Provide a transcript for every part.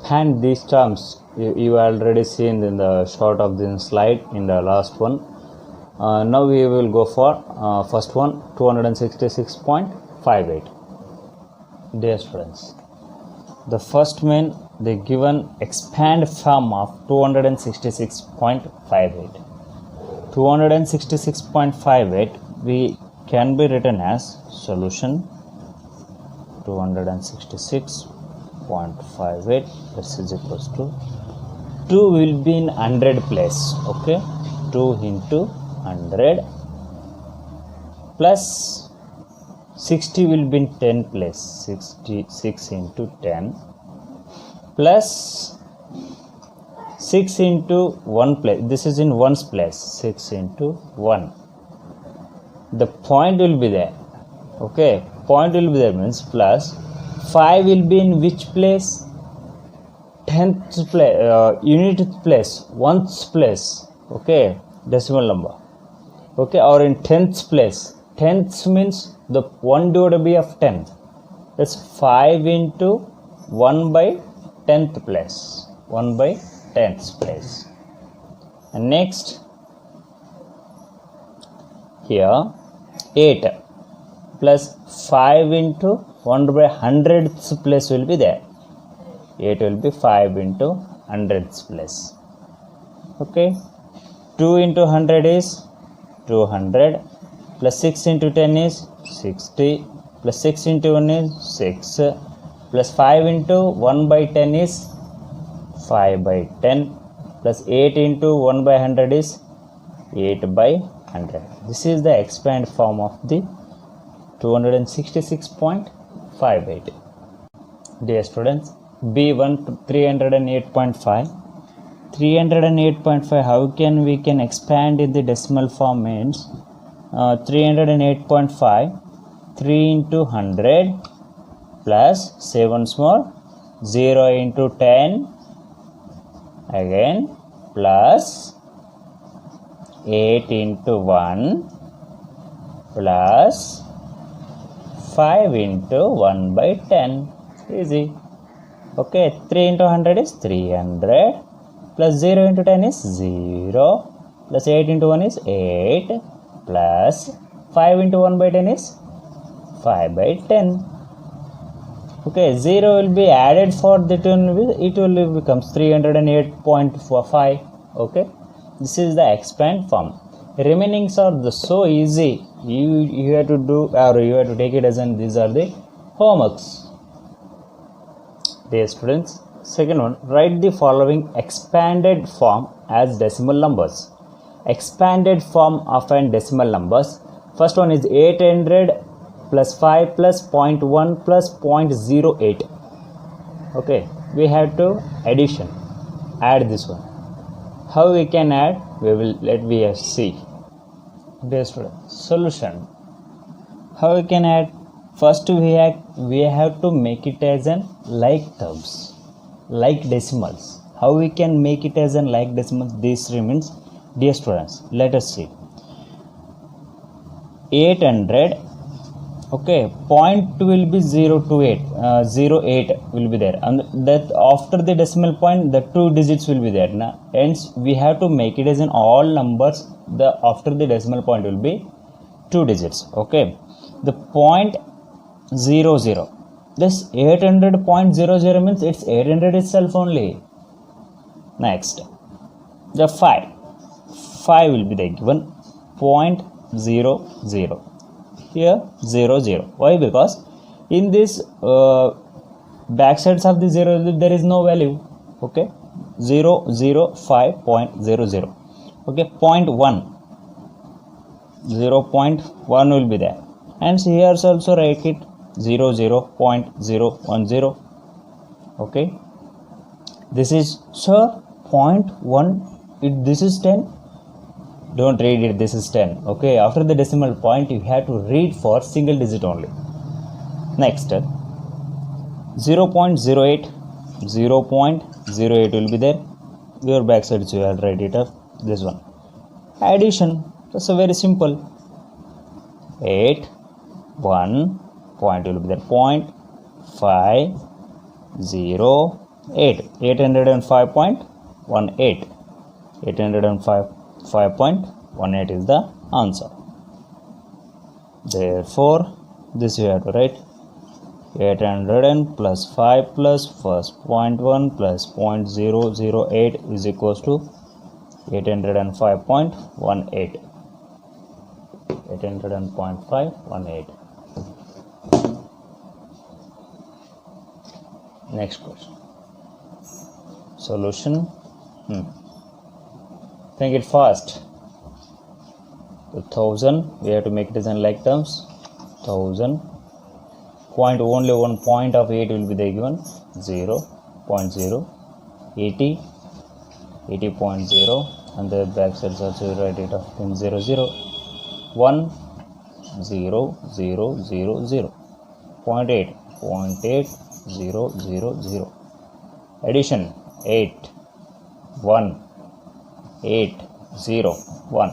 expand these terms. You already seen in the short of the slide in the last one. Now we will go for first one, 266.58. Dear students, the first main the given expand form of 266.58. 266.58 we can be written as solution 266.58, this is equals to 2 will be in 100 place. Okay, 2 into 100 plus 60 will be in 10 place, 66 into 10 plus 6 into 1 place, this is in 1's place, 6 into 1. The point will be there. Okay, point will be there means plus 5 will be in which place? 10th place, unit place, 1's place. Okay, decimal number. Okay, or in 10th place. 10th means the 1 divided by of 10. That's 5 into 1 by 10th place. 1 by 10th place. And next, here 8 plus 5 into 1 by 100th place will be there. 8 will be 5 into 100th place. Okay, 2 into 100 is 200 plus 6 into 10 is 60 plus 6 into 1 is 6 plus 5 into 1 by 10 is 5 by 10 plus 8 into 1 by 100 is 8 by 100. This is the expand form of the 266.58. Dear students, B1 308.5. 308.5 how can we can expand in the decimal form means 308.5 3 into 100 plus 7 more 0 into 10 again plus 8 into 1 plus 5 into 1 by 10. Easy. Okay, 3 into 100 is 300 plus 0 into 10 is 0 plus 8 into 1 is 8 plus 5 into 1 by 10 is 5 by 10. Okay, 0 will be added for the 10, it will becomes 308.45. Okay, this is the expand form. Remainings are the so easy. You have to do or you have to take it as an these are the homeworks. Dear students, second one, write the following expanded form as decimal numbers. Expanded form of an decimal numbers. First one is 800 plus 5 plus 0.1 plus 0.08. Okay, we have to addition. Add this one. How we can add? Let me see. Dear student, solution. How we can add? First we have to make it as an like terms, like decimals. How we can make it as an like decimals? This remains. Dear students, let us see. 800. Okay, point will be 0 to 8. 08 will be there, and that after the decimal point, the 2 digits will be there. Now, hence we have to make it as in all numbers. The after the decimal point will be 2 digits. Okay, the point 00. This 800.00 means it's 800 itself only. Next, the 5 will be the given 0.00. Here 00. Why? Because in this back sides of the 0 there is no value. Okay, 005.00. Okay, 0.1 0.1 will be there, and here also write it 00.010. Okay, this is sir 0.1. This is 10. Don't read it, this is 10. Okay, after the decimal point you have to read for single digit only. Next, 0.08 will be there. Your backside you have to write it up. This one. Addition. That's a very simple. 8, 1, point will be there. 0.5, 0, 8. 805.18. 805.18 is the answer. Therefore, this you have to write 800 plus 5 plus first 0.1 plus 0.008 is equals to 805.18. 800.518. Next question. Solution. Think it fast. 1000, we have to make it as in like terms. 1000. Point, only one point of 8 will be there given. 0, 0.0. 80, 80.0, and the back sides also write it off in 0, 0. 1, 0, 0, 0, 0. 0.8, 0.8, 0, 0, 0. Addition 8, 1, 8, 0, 1.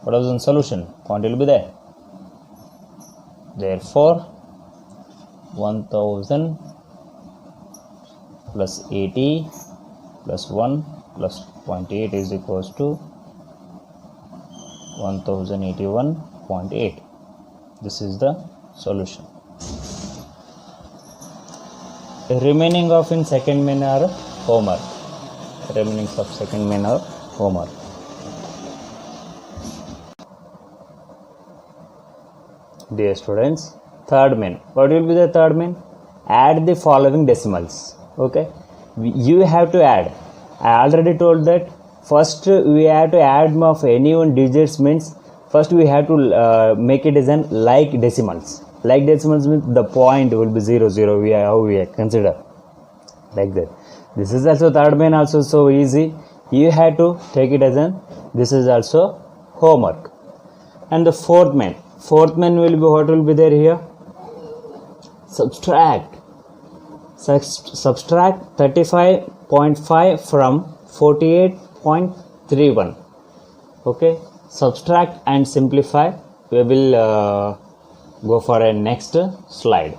What was the solution? Point will be there. Therefore, 1000 plus 80 plus 1 plus 0.8 is equals to 1081.8. This is the solution. Remaining of in second main are homework. Remaining of second main are homework. Dear students, third main. What will be the third main? Add the following decimals. Okay, you have to add. I already told that first we have to add of any one digits, means first we have to make it as an like decimals. Like decimals means the point will be 0, 0. How we consider like that. This is also third main, also so easy. You have to take it as an, this is also homework. And the fourth main. Fourth main will be, what will be there here? Subtract. Subtract 35.5 from 48.31. Okay, subtract and simplify. We will go for a next slide.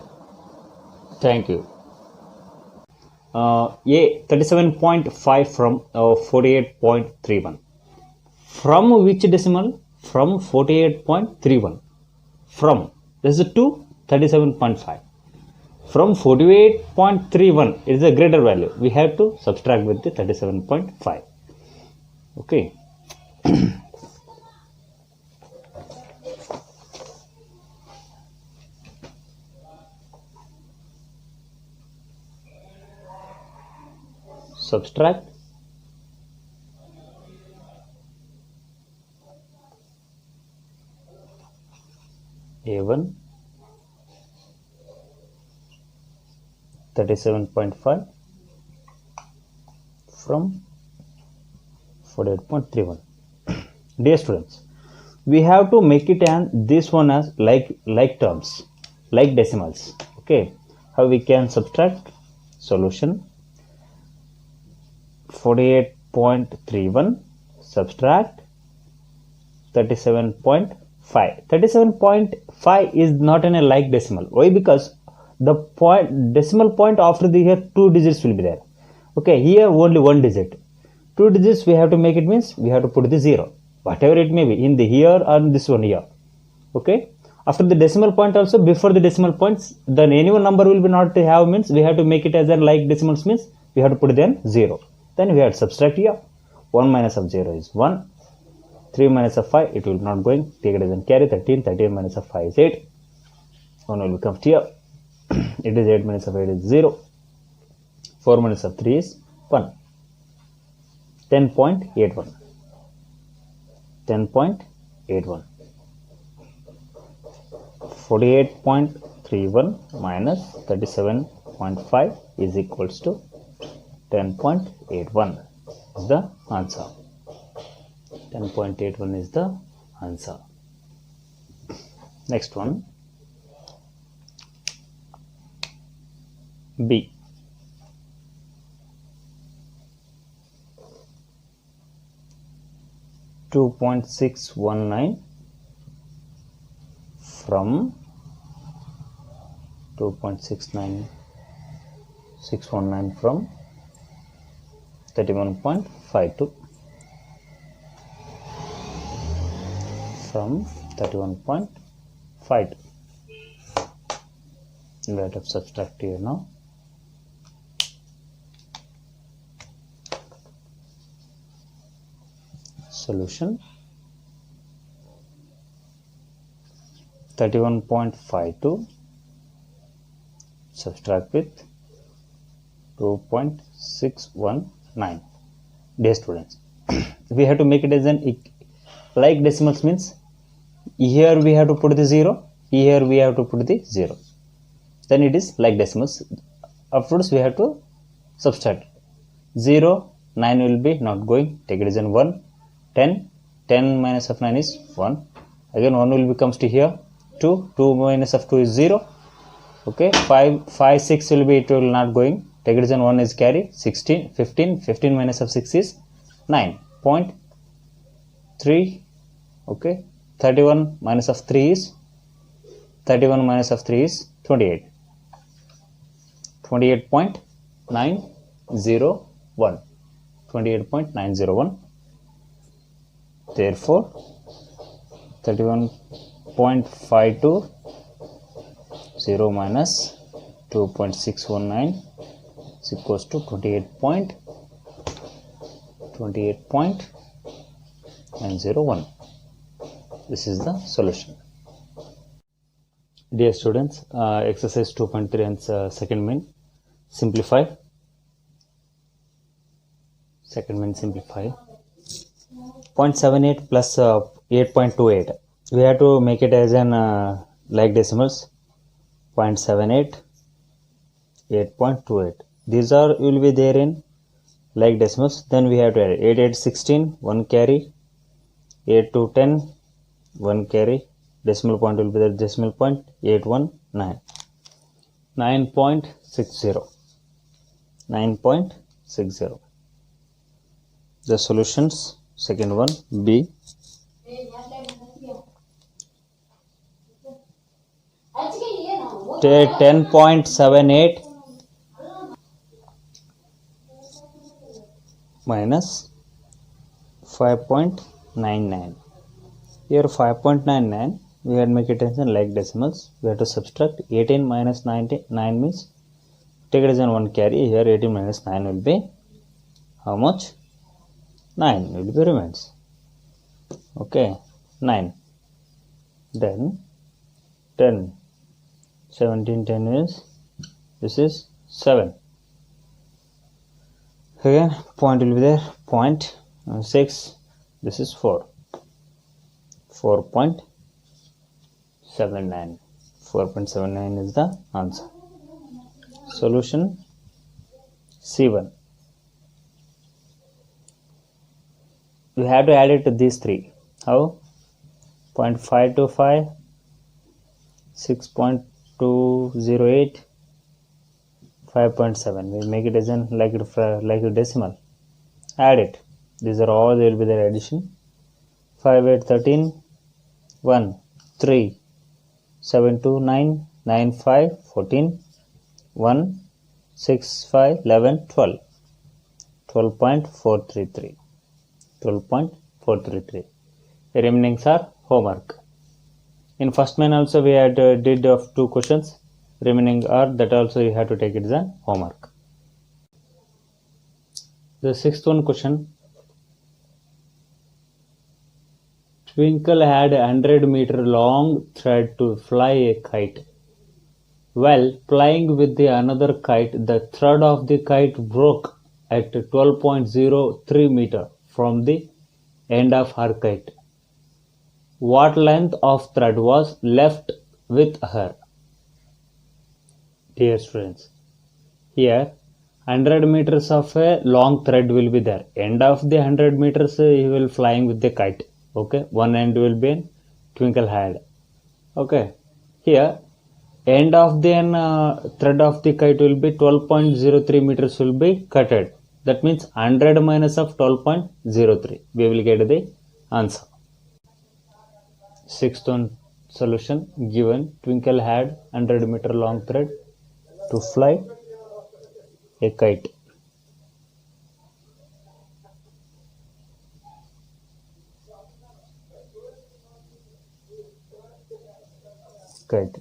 Thank you. 37.5 from 48.31. From which decimal? From 48.31. From, this is to 37.5. From 48.31, it is a greater value. We have to subtract with the 37.5. Okay. Subtract A1 37.5 from 48.31. Dear students, we have to make it and this one as like terms, like decimals. Okay, how we can subtract? Solution: 48.31 subtract 37.5. 37.5 is not in a like decimal. Why? Because the decimal point after the here 2 digits will be there. Okay, here only 1 digit. 2 digits we have to make it, means we have to put the 0, whatever it may be, in the here or this one here. Okay, after the decimal point also, before the decimal points, then any one number will be not have, means we have to make it as a like decimals, means we have to put then 0. Then we have to subtract here. 1 minus of 0 is 1. 3 minus of 5, it will not going. Take it as a carry. 13. 13 minus of 5 is 8. 1 will come here. It is 8 minus of 8 is 0. 4 minus of 3 is 1. 10.81. 10.81. 48.31 minus 37.5 is equals to 10.81 is the answer. 10.81 is the answer. Next one, B. $2.619 from 2.69619 from 31.52 from 31.52. Let us subtract here now. Solution 31.52 subtract with 2.619. Dear students, we have to make it as an like decimals, means here we have to put the 0, here we have to put the 0, then it is like decimals. Afterwards we have to subtract 0, 9 will be not going, take it as an 1, 10 minus of 9 is 1, again 1 will becomes to here, 2 minus of 2 is 0, okay, 5 6 will be, it will not going, take it as an 1 is carry, 16 15 minus of 6 is 9.3, okay, 31 minus of 3 is 28, 28.901. Therefore 31.52 0 minus 2.619 is equals to 28.901. This is the solution. Dear students, exercise 2.3 and second main simplify. Second main simplify. 0.78 plus 8.28. We have to make it as an like decimals. 0.78, 8.28. These are will be there in like decimals. Then we have to add 8 8 16, 1 carry, 8 to 10, 1 carry. Decimal point will be the decimal point 819. 9.60. 9.60. The solutions, second one B. 10.78 minus 5.99. Here 5.99 we had make it as like decimals. We have to subtract 18 minus 9 means take it as an 1 carry. Here 18 minus 9 will be how much? 9 will be remains. Okay, 9. Then 10. 17 10 is this is 7. Again point will be there, point 6, this is 4. 4.79. 4.79 is the answer. Solution C1. We have to add it to these three. How? 0.525, 6.208, 5.7. We make it as an like a decimal. Add it. These are all there will be their addition. 5 8 13, 1 3, 7 2 9, 9 5 14, 1 6 5 11 12. 12.433. 12.433. The remaining are homework. In first main also we had did of 2 questions. Remaining are that also you have to take it as an homework. The sixth one question. Twinkle had a 100-meter long thread to fly a kite. While flying with the another kite, the thread of the kite broke at 12.03 meter from the end of her kite. What length of thread was left with her? Dear students, here 100 meters of a long thread will be there. End of the 100 meters he will flying with the kite. Okay, one end will be in twinkle had. Okay, here end of the thread of the kite will be 12.03 meters will be cutted. That means 100 minus of 12.03. We will get the answer. Sixth one solution given. Twinkle had 100-meter long thread to fly a kite. kite.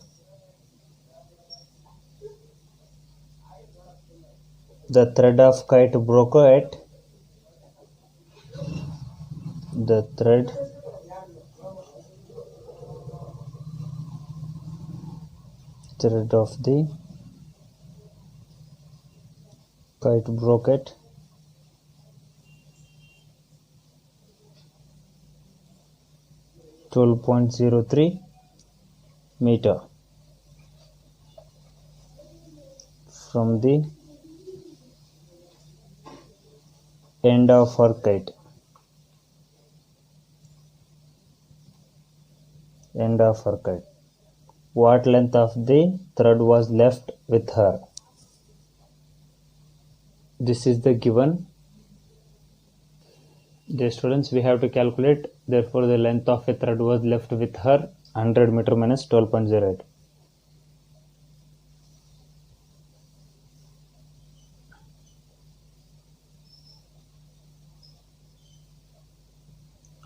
The thread of kite broke at the thread of the kite broke at 12.03 meter from the end of her kite. End of her kite. What length of the thread was left with her? This is the given. Dear students, we have to calculate. Therefore, the length of a thread was left with her 100 meter minus 12.08.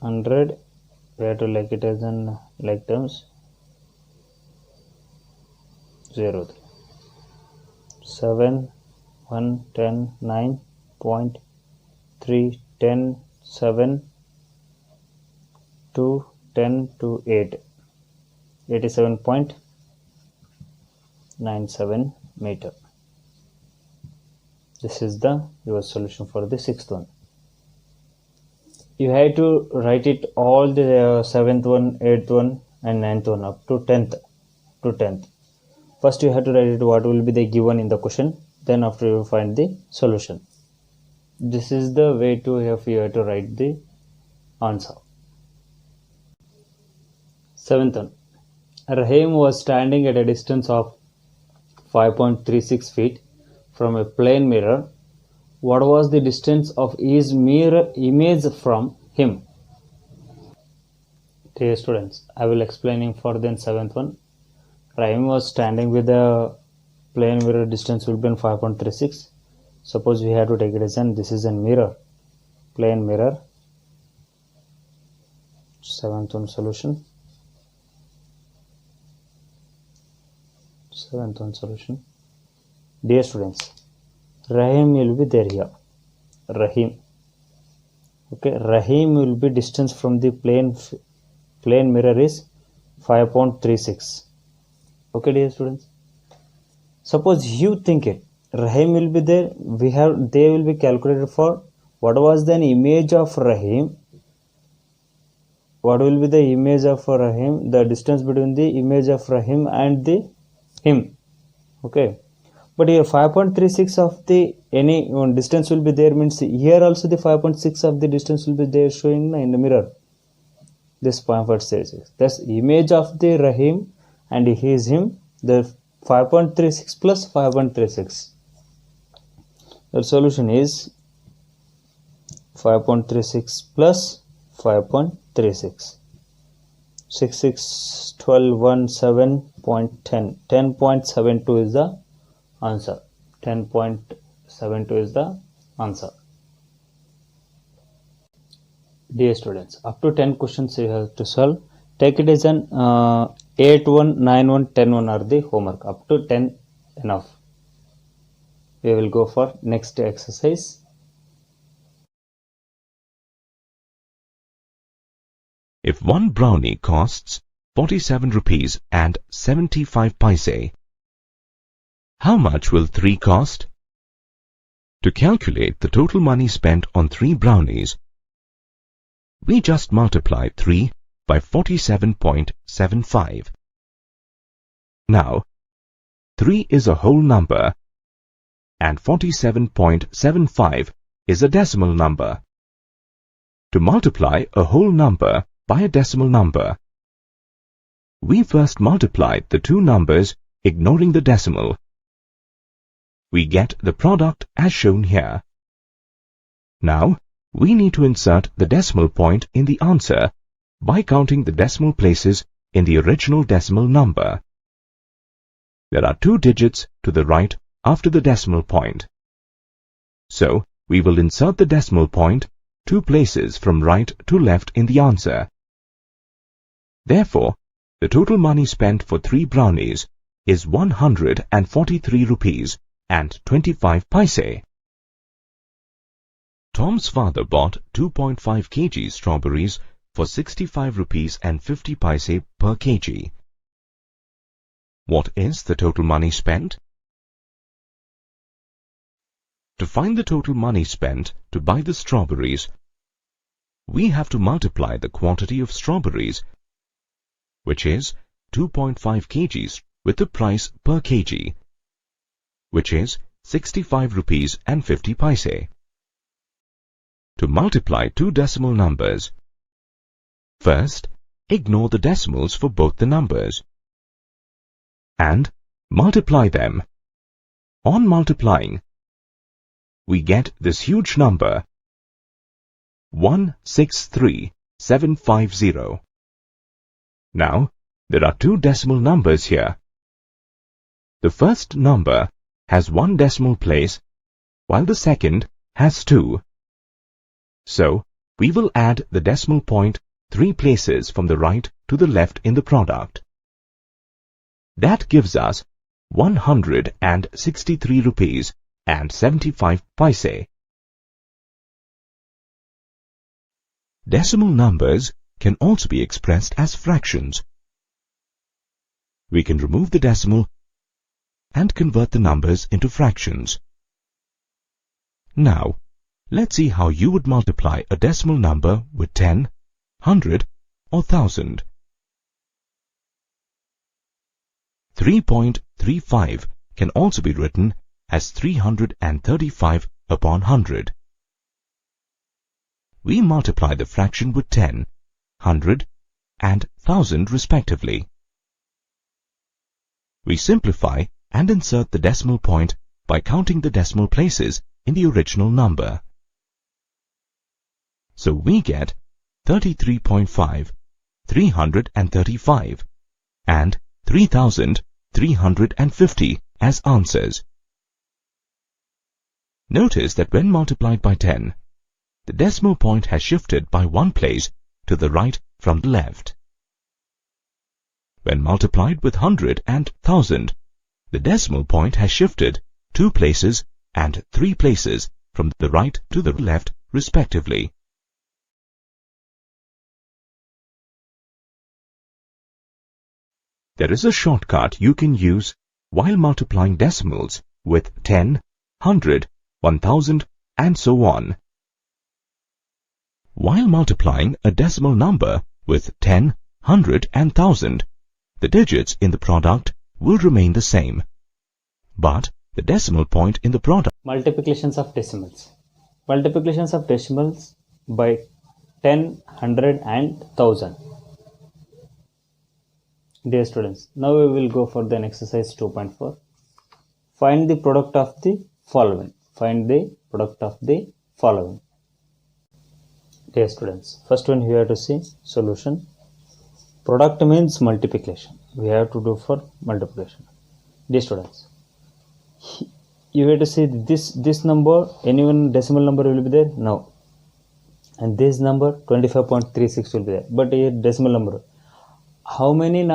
Hundred. We have to like it as in like terms. 0, 7, 1, 10, 9, 3, 10, 7, 2, 10 to 8, 87.97 meter. This is the your solution for the sixth one. You have to write it all the seventh one, eighth one, and ninth one up to 10th. First, you have to write it what will be the given in the question. Then, after you find the solution. This is the way to have you have to write the answer. Seventh one. Rahim was standing at a distance of 5.36 feet from a plane mirror. What was the distance of his mirror image from him? Dear students, I will explaining for the seventh one. Rahim was standing with the plane mirror, distance will be 5.36. Suppose we have to take it as an this is a mirror, plane mirror. Seventh one solution. Dear students, Rahim will be there here. Rahim. Okay, Rahim will be distance from the plane mirror is 5.36. Okay, dear students. Suppose you think it. Rahim will be there. They will be calculated for what was the image of Rahim. What will be the image of Rahim? The distance between the image of Rahim and the him. Okay. But here 5.36 of the any distance will be there means here also the 5.6 of the distance will be there showing in the mirror. This 5.36. That's image of the Rahim and he is him. The 5.36 plus 5.36. The solution is 5.36 plus 5.36. 6, 6, 12, 1, 7.10. 10.72 is the answer. 10.72 is the answer. Dear students, up to 10 questions you have to solve. Take it as an 8, 1, 9, 1, 10, 1 are the homework. Up to 10 enough. We will go for next exercise. If one brownie costs 47 rupees and 75 paise, how much will 3 cost? To calculate the total money spent on 3 brownies, we just multiply 3 by 47.75. Now, 3 is a whole number and 47.75 is a decimal number. To multiply a whole number by a decimal number, we first multiply the two numbers ignoring the decimal. We get the product as shown here. Now, we need to insert the decimal point in the answer by counting the decimal places in the original decimal number. There are 2 digits to the right after the decimal point. So, we will insert the decimal point 2 places from right to left in the answer. Therefore, The total money spent for 3 brownies is 143 rupees and 25 paise. Tom's father bought 2.5 kg strawberries for 65 rupees and 50 paise per kg. What is the total money spent? To find the total money spent to buy the strawberries, we have to multiply the quantity of strawberries, which is 2.5 kgs, with the price per kg, which is 65 rupees and 50 paise. To multiply two decimal numbers, first, ignore the decimals for both the numbers and multiply them. On multiplying, we get this huge number 163750. Now, there are two decimal numbers here. The first number has one decimal place, while the second has two. So, we will add the decimal point 3 places from the right to the left in the product. That gives us 163 rupees and 75 paise. Decimal numbers can also be expressed as fractions. We can remove the decimal and convert the numbers into fractions. Now, let's see how you would multiply a decimal number with 10, 100 or 1000. 3.35 can also be written as 335 upon 100. We multiply the fraction with 10, 100 and 1000 respectively. We simplify and insert the decimal point by counting the decimal places in the original number. So we get 33.5, 335 and 3350 as answers. Notice that when multiplied by 10, the decimal point has shifted by one place to the right from the left. When multiplied with 100 and 1000, the decimal point has shifted 2 places and 3 places from the right to the left respectively. There is a shortcut you can use while multiplying decimals with 10, 100, 1000 and so on. While multiplying a decimal number with 10, 100 and 1000, the digits in the product will remain the same, but the decimal point in the product. Multiplications of decimals. Multiplications of decimals by 10, 100 and 1000. Dear students, now we will go for the exercise 2.4. Find the product of the following. Find the product of the following. Dear students, first one you have to see solution. Product means multiplication. We have to do for multiplication. Dear students, you have to see this number, any one decimal number will be there? No. And this number 25.36 will be there. But here decimal number. How many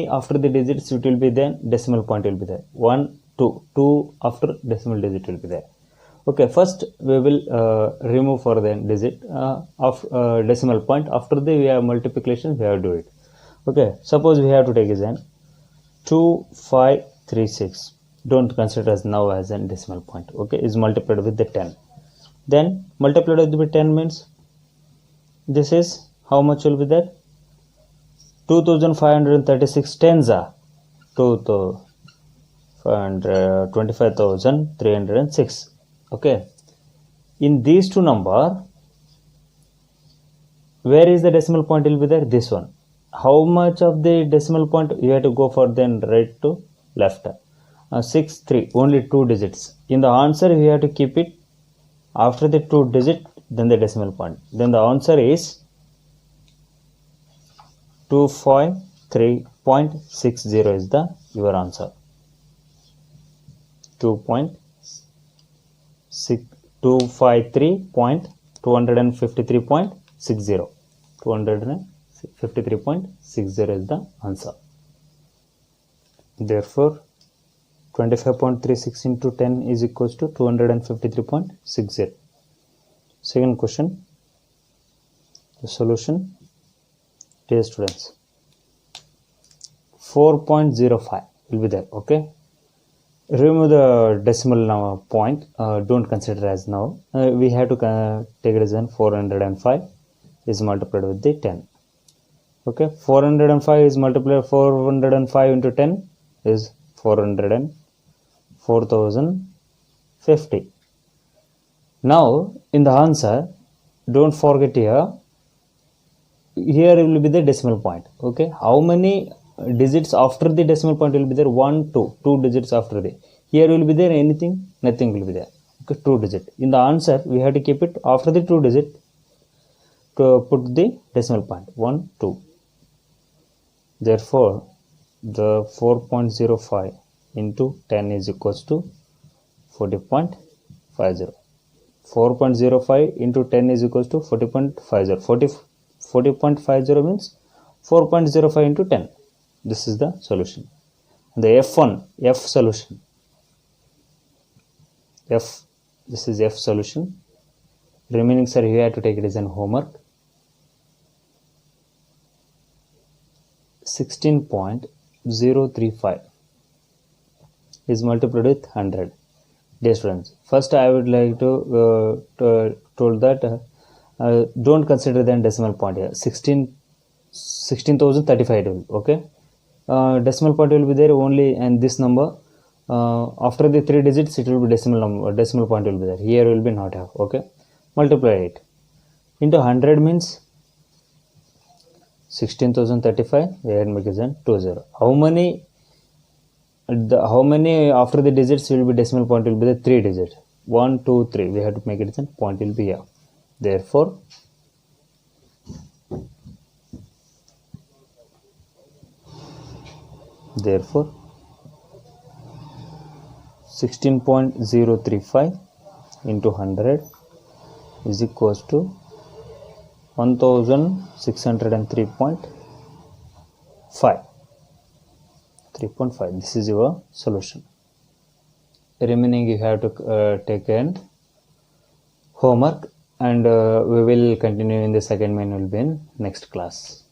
after the digits it will be there? Decimal point will be there. 1, 2. 2 after decimal digit will be there. Okay, first we will remove for the digit of decimal point. After the we have multiplication, we have to do it. Okay, suppose we have to take as an 2536. Don't consider as now as a decimal point. Okay, is multiplied with the 10. Then multiplied with the 10 means this is how much will be there? 2536 tens are 25,306. Okay, in these two number, where is the decimal point will be there? This one. How much of the decimal point you have to go for then right to left? 6, 3, only 2 digits. In the answer you have to keep it after the 2 digit, then the decimal point. Then the answer is 253.60 is the your answer. 253.253.60. 53.60 is the answer. Therefore 25.36 into 10 is equals to 253.60. Second question, the solution. Dear students, 4.05 will be there. Okay, remove the decimal point, don't consider as now. We have to take it as 405 is multiplied with the 10. Okay, 405 is multiplied 405 into 10 is 4050. Now in the answer, don't forget here will be the decimal point. Okay, how many digits after the decimal point will be there? 1 2 digits after the, here will be there anything? Nothing will be there. Okay, 2 digit. In the answer we have to keep it after the 2 digit to put the decimal point 1 2. Therefore the 4.05 into 10 is equals to 40.50. 4.05 into 10 is equals to 40.50. 40.50 means 4.05 into 10. This is the solution. The F solution. This is F solution. Remaining, sir, you have to take it as an homework. 16.035 is multiplied with 100. Dear students, first I would like to told that don't consider the decimal point here. 16,035 will, okay. Decimal point will be there only, and this number after the 3 digits it will be decimal point will be there. Here will be not have. Okay, multiply it into 100 means 16,035. We had make it 20. How many after the digits will be decimal point will be the 3 digits. 1 2 3. We have to make it point will be here. Therefore 16.035 into 100 is equals to 1603.5. 3.5. This is your solution. Remaining you have to take an homework, and we will continue in the second main will be in next class.